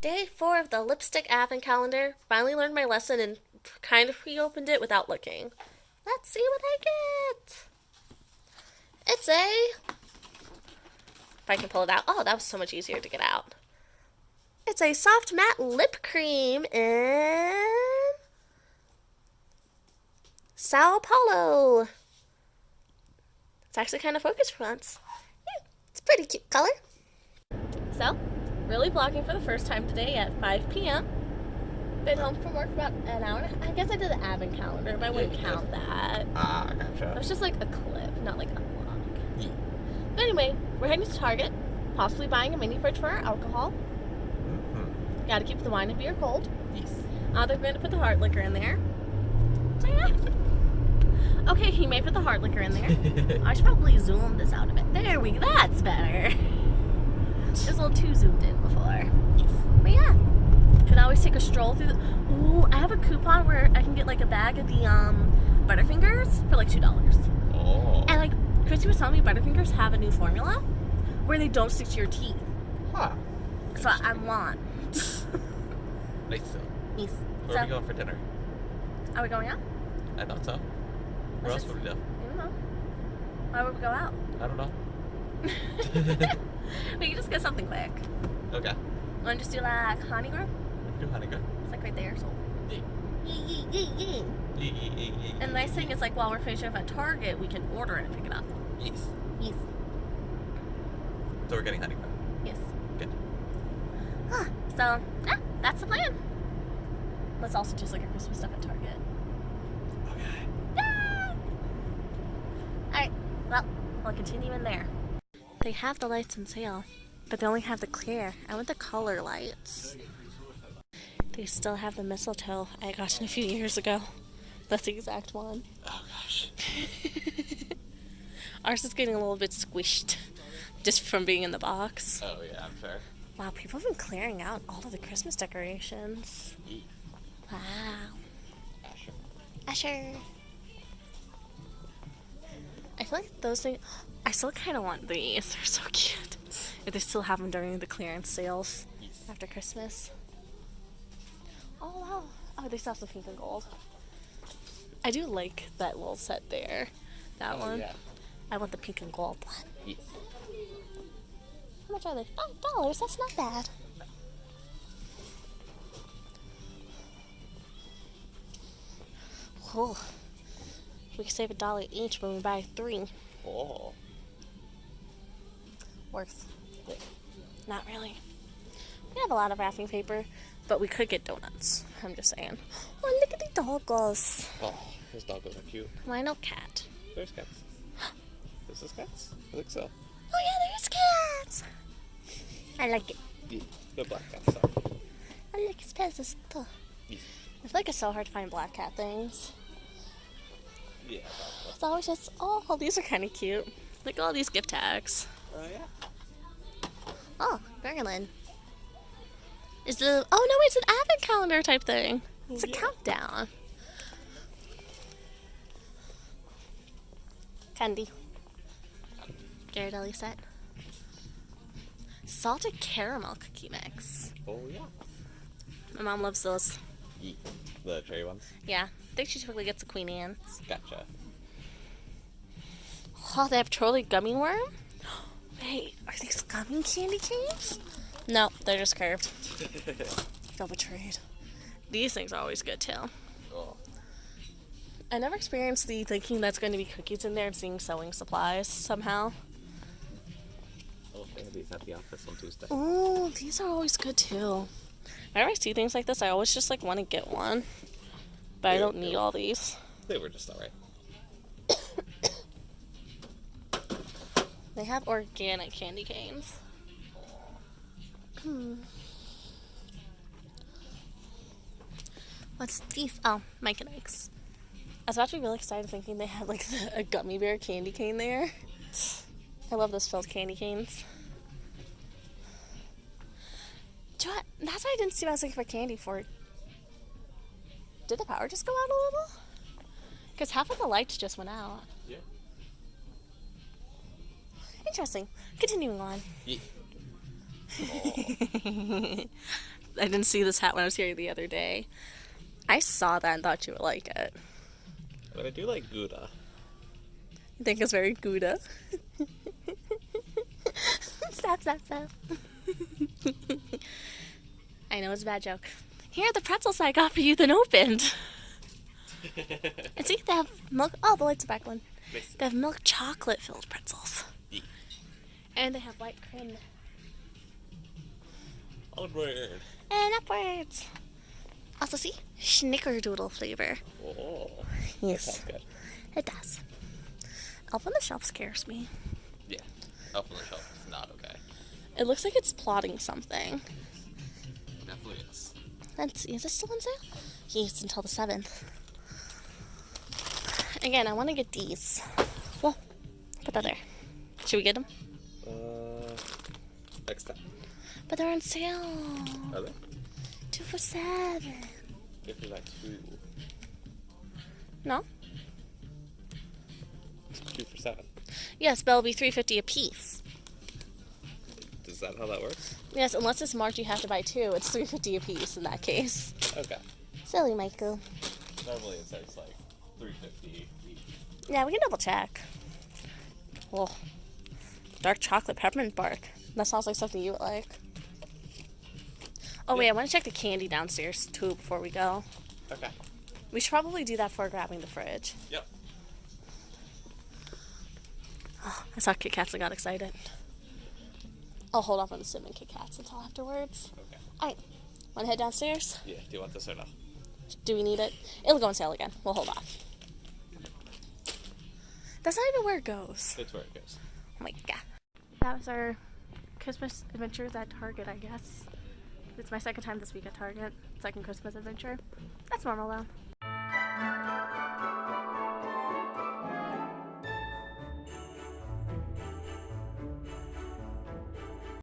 Day 4 of the lipstick advent calendar. Finally learned my lesson and kind of reopened it without looking. Let's see what I get. It's a... If I can pull it out. Oh, that was so much easier to get out. It's a soft matte lip cream in Sao Paulo. It's actually kind of focused for once. Yeah, it's a pretty cute color. So, really vlogging for the first time today at 5 p.m. Been home from work for about an hour and a half. I guess I did the advent calendar, but I wouldn't count that. Ah, gotcha. It was just like a clip, not like a vlog. Yeah. But anyway, we're heading to Target, possibly buying a mini fridge for our alcohol. Mm-hmm. Gotta keep the wine and beer cold. Yes. They're going to put the hard liquor in there. So yeah. Okay, he may put the hard liquor in there. I should probably zoom this out a bit. There we go. That's better. It was a little too zoomed in before. Yes. But yeah. Can always take a stroll through the... Ooh, I have a coupon where I can get like a bag of the Butterfingers for like $2. Oh. And like Christy was telling me Butterfingers have a new formula where they don't stick to your teeth. Huh. So I want. Nice. Yes. Where are we going for dinner? Are we going out? I thought so. Where else would we go? I don't know. Why would we go out? I don't know. We can just get something quick. Okay. Want to just do like honey girl? We can do honey girl. It's like right there, so. Yeah. And the nice thing is, like, while we're finishing up at Target, we can order it and pick it up. Yes. Yes. So we're getting honey girl. Yes. Good. So, yeah, that's the plan. Let's also just look at Christmas stuff at Target. Okay. Yeah! Alright, well, we'll continue in there. They have the lights on sale, but they only have the clear. I want the color lights. They still have the mistletoe I got a few years ago. That's the exact one. Oh gosh. Ours is getting a little bit squished just from being in the box. Oh yeah, I'm sure. Wow, people have been clearing out all of the Christmas decorations. Yeah. Wow. Asher. Asher. I feel like those things... I still kind of want these. They're so cute. If they still have them during the clearance sales after Christmas. Oh, wow. Oh, they still have some pink and gold. I do like that little set there. That one. Yeah. I want the pink and gold one. Yes. How much are they? $5. That's not bad. Cool. We can save $1 each when we buy 3. Oh. Worth it. Not really. We have a lot of wrapping paper, but we could get donuts. I'm just saying. Oh, look at the doggos. Oh, those doggos are cute. Why no cat? There's cats. This is cats? I think so. Oh yeah, there's cats. I like it. Yeah. The black cats are. I like his pets. I feel like it's so hard to find black cat things. Yeah. It's always just, oh, these are kind of cute. Look at all these gift tags. Oh yeah. Oh, Marilyn. Is the... Oh, no, it's an advent calendar type thing. It's a countdown. Candy. Ghirardelli set. Salted caramel cookie mix. Oh yeah. My mom loves those. Yeah. The cherry ones? Yeah. I think she typically gets the Queen Anne's. Gotcha. Oh, they have Trolley gummy worm? Wait, are these gummy candy canes? No, they're just curved. Feel betrayed. These things are always good, too. Oh. I never experienced the thinking that's going to be cookies in there and seeing sewing supplies somehow. Oh, they have these at the office on Tuesday. Oh, these are always good, too. Whenever I see things like this, I always just, like, want to get one. But I don't need all these. They were just alright. They have organic candy canes. What's these? Oh, Mike and Ike's. I was about to be really excited thinking they had like a gummy bear candy cane there. I love those filled candy canes. Do you know what? That's why I didn't see what I was looking for candy for. Did the power just go out a little? Because half of the lights just went out. Yeah. Interesting. Continuing on. Yeah. Oh. didn't see this hat when I was here the other day. I saw that and thought you would like it. But I do like Gouda. You think it's very Gouda? Stop. I know it's a bad joke. Here are the pretzels I got for you that opened. And see, they have milk. Oh, the lights are back on. They have milk chocolate filled pretzels. Yeah. And they have white cream. Onward. And upwards. Also, see, snickerdoodle flavor. Oh. Yes. That sounds good. It does. Elf on the Shelf scares me. Yeah. Elf on the Shelf is not okay. It looks like it's plotting something. Definitely is. Let's see, is it still on sale? Yes, until the 7th. Again, I want to get these. Well, put that there. Should we get them? Next time. But they're on sale. Are they? 2 for $7. If you like 2. No? 2 for $7. Yes, but it'll be $3.50 a piece. Is that how that works? Yes, unless it's marked you have to buy 2, it's $3.50 a piece in that case. Okay. Silly Michael. Normally it says like $3.50 each. Yeah, we can double check. Oh, dark chocolate peppermint bark. That sounds like something you would like. Oh wait, I want to check the candy downstairs too before we go. Okay. We should probably do that before grabbing the fridge. Yep. Oh, I saw Kit Kats and got excited. I'll hold off on the cinnamon Kit Kats until afterwards. Okay. Alright, want to head downstairs? Yeah, do you want this or no? Do we need it? It'll go on sale again. We'll hold off. That's not even where it goes. It's where it goes. Oh my god. That was our Christmas adventures at Target, I guess. It's my second time this week at Target. Second Christmas adventure. That's normal though.